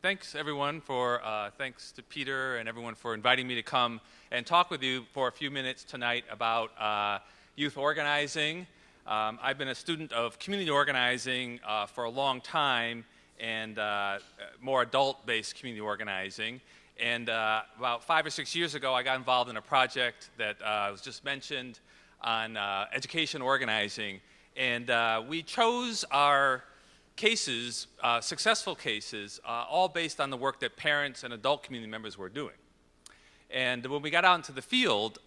thanks everyone for, thanks to Peter and everyone for inviting me to come and talk with you for a few minutes tonight about youth organizing. I've been a student of community organizing for a long time, and more adult-based community organizing. And about 5 or 6 years ago, I got involved in a project that was just mentioned on education organizing. And we chose our cases, successful cases, all based on the work that parents and adult community members were doing. And when we got out into the field,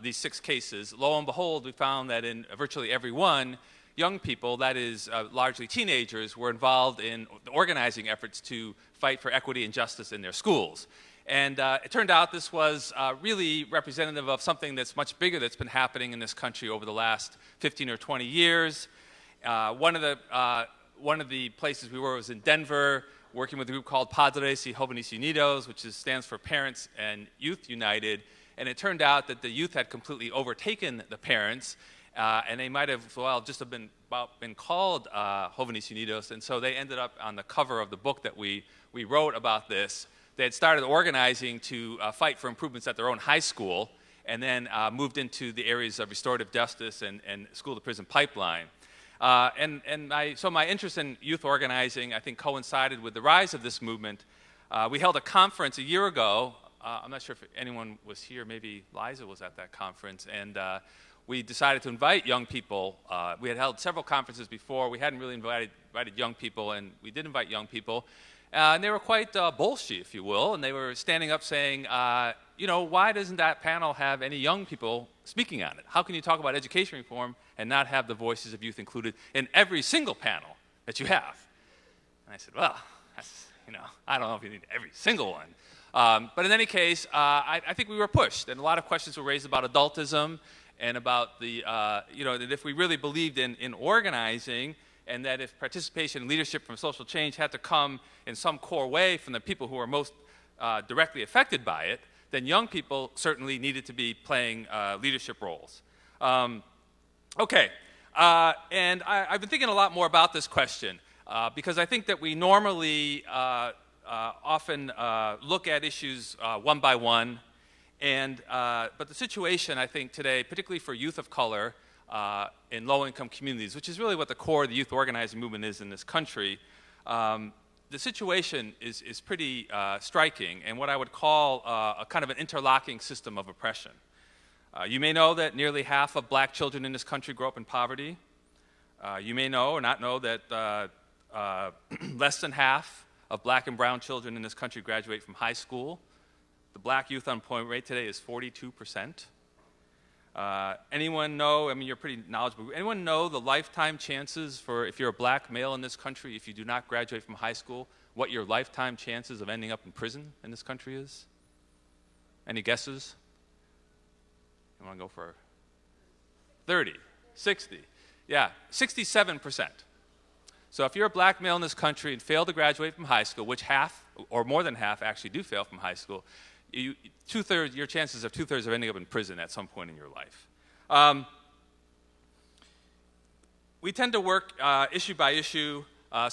these 6 cases, lo and behold, we found that in virtually every one, young people, that is largely teenagers, were involved in the organizing efforts to fight for equity and justice in their schools. And it turned out this was really representative of something that's much bigger that's been happening in this country over the last 15 or 20 years. One of the places we were was in Denver, working with a group called Padres y Jóvenes Unidos, which stands for Parents and Youth United. And it turned out that the youth had completely overtaken the parents, and they might have, well, just have been called Jóvenes Unidos. And so they ended up on the cover of the book that we wrote about this. They had started organizing to fight for improvements at their own high school, and then moved into the areas of restorative justice and school-to-prison pipeline. So my interest in youth organizing, I think, coincided with the rise of this movement. We held a conference a year ago. I'm not sure if anyone was here. Maybe Liza was at that conference. And we decided to invite young people. We had held several conferences before. We hadn't really invited young people, and we did invite young people. And they were quite bolshy, if you will. And they were standing up saying, why doesn't that panel have any young people speaking on it? How can you talk about education reform and not have the voices of youth included in every single panel that you have? And I said, well, that's, I don't know if you need every single one. But in any case, I think we were pushed, and a lot of questions were raised about adultism and about the, that if we really believed in organizing, and that if participation and leadership from social change had to come in some core way from the people who are most directly affected by it, then young people certainly needed to be playing leadership roles. And I've been thinking a lot more about this question because I think that we normally often look at issues one by one, but the situation, I think, today, particularly for youth of color in low-income communities, which is really what the core of the youth organizing movement is in this country, the situation is pretty striking, and what I would call a kind of an interlocking system of oppression. You may know that nearly half of black children in this country grow up in poverty. You may know or not know that less than half of black and brown children in this country graduate from high school. The black youth unemployment rate today is 42%. Anyone know, you're pretty knowledgeable, anyone know the lifetime chances for, if you're a black male in this country, if you do not graduate from high school, what your lifetime chances of ending up in prison in this country is? Any guesses? You want to go for 30, 60? Yeah, 67%. So if you're a black male in this country and fail to graduate from high school, which half, or more than half, actually do fail from high school, your chances of two-thirds of ending up in prison at some point in your life. We tend to work issue by issue. I've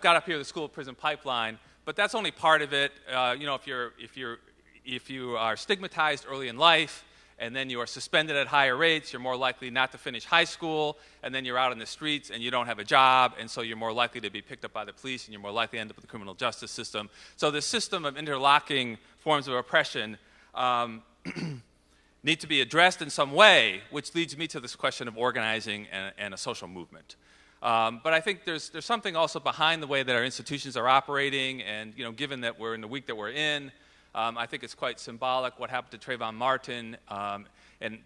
got up here the school prison pipeline, but that's only part of it. If you are stigmatized early in life, and then you are suspended at higher rates, you're more likely not to finish high school, and then you're out on the streets and you don't have a job, and so you're more likely to be picked up by the police, and you're more likely to end up with the criminal justice system. So this system of interlocking forms of oppression need to be addressed in some way, which leads me to this question of organizing and a social movement. But I think there's something also behind the way that our institutions are operating, and given that we're in the week that we're in, I think it's quite symbolic what happened to Trayvon Martin, and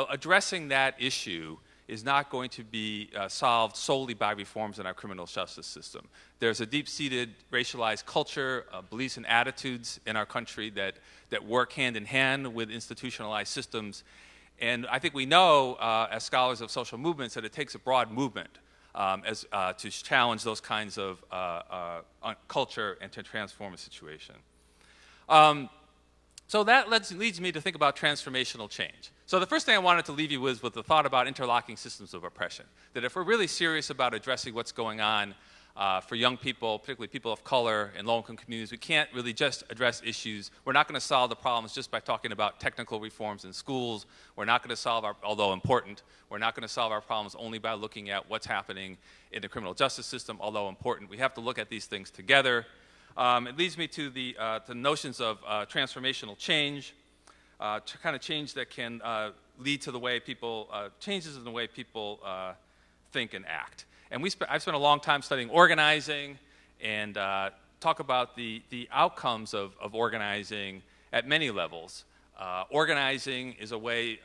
addressing that issue is not going to be solved solely by reforms in our criminal justice system. There's a deep-seated racialized culture, beliefs and attitudes in our country that work hand in hand with institutionalized systems, and I think we know as scholars of social movements that it takes a broad movement to challenge those kinds of culture and to transform a situation. So that leads me to think about transformational change. So the first thing I wanted to leave you with the thought about interlocking systems of oppression. That if we're really serious about addressing what's going on for young people, particularly people of color and low-income communities. We can't really just address issues. We're not going to solve the problems just by talking about technical reforms in schools. We're not going to solve our, although important, we're not going to solve our problems only by looking at what's happening in the criminal justice system, although important. We have to look at these things together. It leads me to the notions of transformational change, kind of change that can lead to the way people, changes in the way people think and act. And I've spent a long time studying organizing and talk about the outcomes of organizing at many levels. Organizing is a way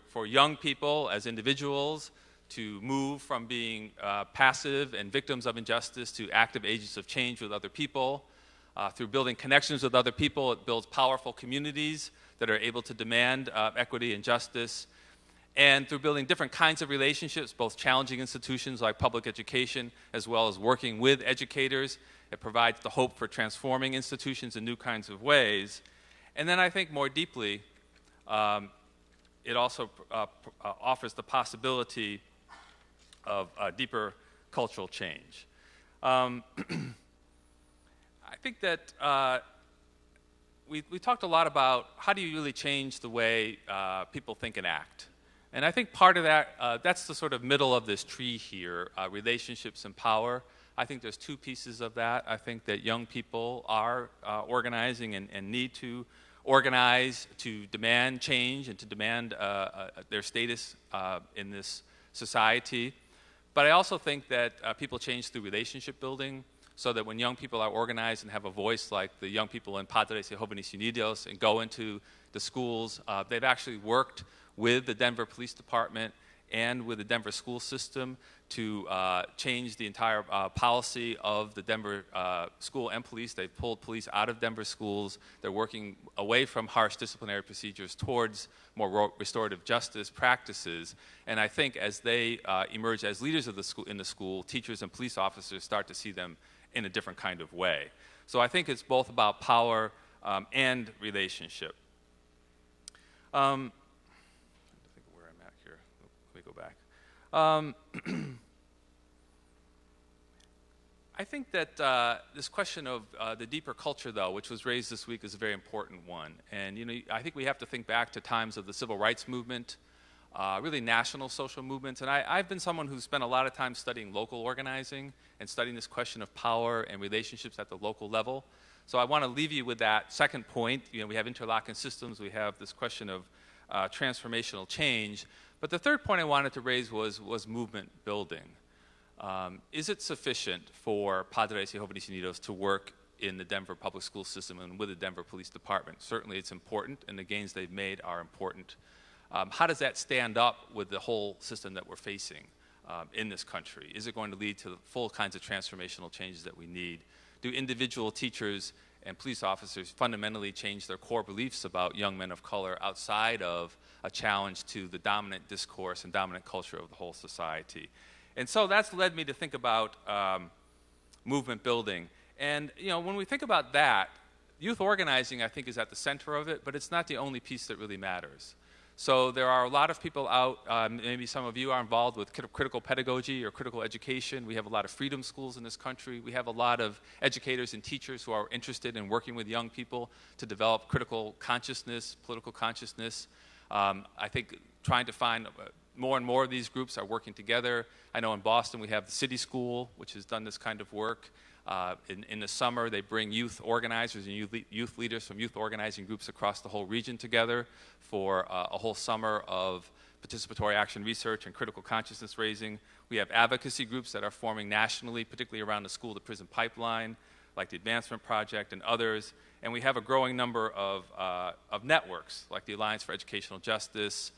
for young people as individuals to move from being passive and victims of injustice to active agents of change with other people. Through building connections with other people, it builds powerful communities that are able to demand equity and justice. And through building different kinds of relationships, both challenging institutions like public education, as well as working with educators, it provides the hope for transforming institutions in new kinds of ways. And then I think more deeply, it also offers the possibility of deeper cultural change. I think that we talked a lot about how do you really change the way people think and act. And I think part of that, that's the sort of middle of this tree here, relationships and power. I think there's two pieces of that. I think that young people are organizing and need to organize to demand change and to demand their status in this society. But I also think that people change through relationship building, so that when young people are organized and have a voice like the young people in Padres y Jóvenes Unidos and go into the schools, they've actually worked with the Denver Police Department and with the Denver school system to change the entire policy of the Denver school and police. They've pulled police out of Denver schools. They're working away from harsh disciplinary procedures towards more restorative justice practices. And I think as they emerge as leaders of the school, in the school, teachers and police officers start to see them in a different kind of way. So I think it's both about power and relationship. I think where I'm at here. Let me go back. I think that this question of the deeper culture, though, which was raised this week, is a very important one. And I think we have to think back to times of the civil rights movement, really national social movements. And I've been someone who's spent a lot of time studying local organizing and studying this question of power and relationships at the local level. So I want to leave you with that second point. We have interlocking systems. We have this question of transformational change. But the third point I wanted to raise was movement building. Is it sufficient for Padres y Jóvenes Unidos to work in the Denver public school system and with the Denver Police Department? Certainly it's important, and the gains they've made are important. How does that stand up with the whole system that we're facing in this country? Is it going to lead to the full kinds of transformational changes that we need? Do individual teachers and police officers fundamentally change their core beliefs about young men of color outside of a challenge to the dominant discourse and dominant culture of the whole society? And so that's led me to think about movement building. And when we think about that, youth organizing, I think, is at the center of it, but it's not the only piece that really matters. So there are a lot of people out, maybe some of you are involved with critical pedagogy or critical education. We have a lot of freedom schools in this country. We have a lot of educators and teachers who are interested in working with young people to develop critical consciousness, political consciousness. I think trying to find more and more of these groups are working together. I know in Boston we have the City School, which has done this kind of work. In the summer, they bring youth organizers and youth leaders from youth organizing groups across the whole region together for a whole summer of participatory action research and critical consciousness raising. We have advocacy groups that are forming nationally, particularly around the school-to-prison pipeline, like the Advancement Project and others. And we have a growing number of networks, like the Alliance for Educational Justice,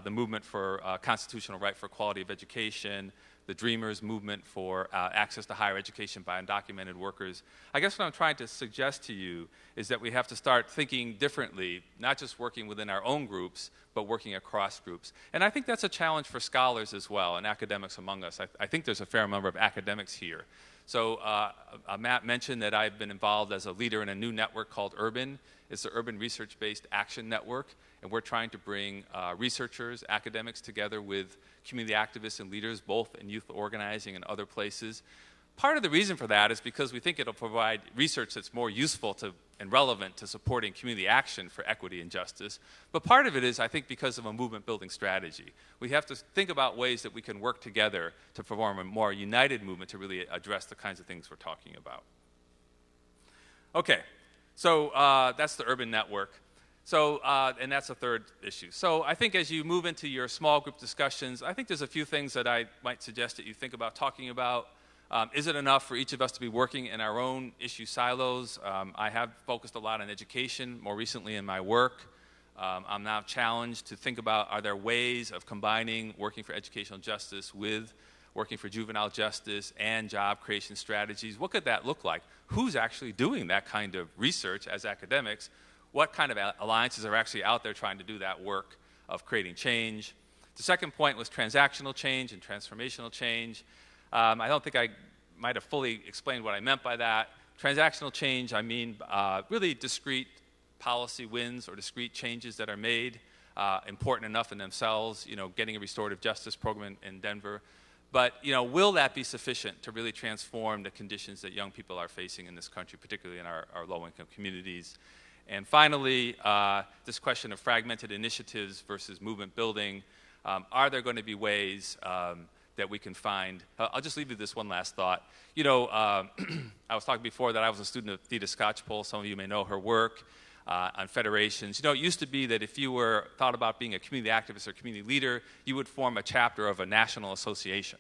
the Movement for Constitutional Right for Quality of Education, the Dreamers movement for access to higher education by undocumented workers. I guess what I'm trying to suggest to you is that we have to start thinking differently, not just working within our own groups, but working across groups. And I think that's a challenge for scholars as well and academics among us. I think there's a fair number of academics here. So Matt mentioned that I've been involved as a leader in a new network called Urban. It's the Urban Research-Based Action Network, and we're trying to bring researchers, academics together with community activists and leaders, both in youth organizing and other places. part of the reason for that is because we think it'll provide research that's more useful to and relevant to supporting community action for equity and justice. But part of it is, I think, because of a movement-building strategy. We have to think about ways that we can work together to form a more united movement to really address the kinds of things we're talking about. Okay, so that's the urban network. So, and that's the third issue. So I think as you move into your small group discussions, I think there's a few things that I might suggest that you think about talking about. Is it enough for each of us to be working in our own issue silos? I have focused a lot on education more recently in my work. I'm now challenged to think about, are there ways of combining working for educational justice with working for juvenile justice and job creation strategies? What could that look like? Who's actually doing that kind of research as academics? What kind of alliances are actually out there trying to do that work of creating change? The second point was transactional change and transformational change. I don't think I might have fully explained what I meant by that. Transactional change, I mean really discrete policy wins or discrete changes that are made, important enough in themselves, getting a restorative justice program in Denver. But, will that be sufficient to really transform the conditions that young people are facing in this country, particularly in our low-income communities? And finally, this question of fragmented initiatives versus movement building. Are there going to be ways that we can find? I'll just leave you this one last thought. I was talking before that I was a student of Theda Skocpol. Some of you may know her work on federations. It used to be that if you thought about being a community activist or community leader, you would form a chapter of a national association,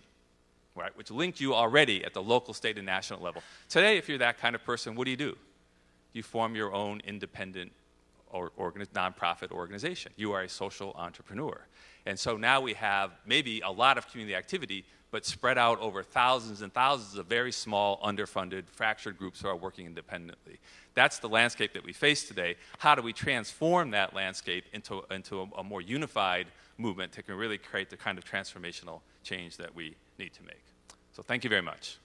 right, which linked you already at the local, state, and national level. Today, if you're that kind of person, what do? You form your own independent or nonprofit organization. You are a social entrepreneur. And so now we have maybe a lot of community activity, but spread out over thousands and thousands of very small, underfunded, fractured groups who are working independently. That's the landscape that we face today. How do we transform that landscape into a more unified movement that can really create the kind of transformational change that we need to make? So thank you very much.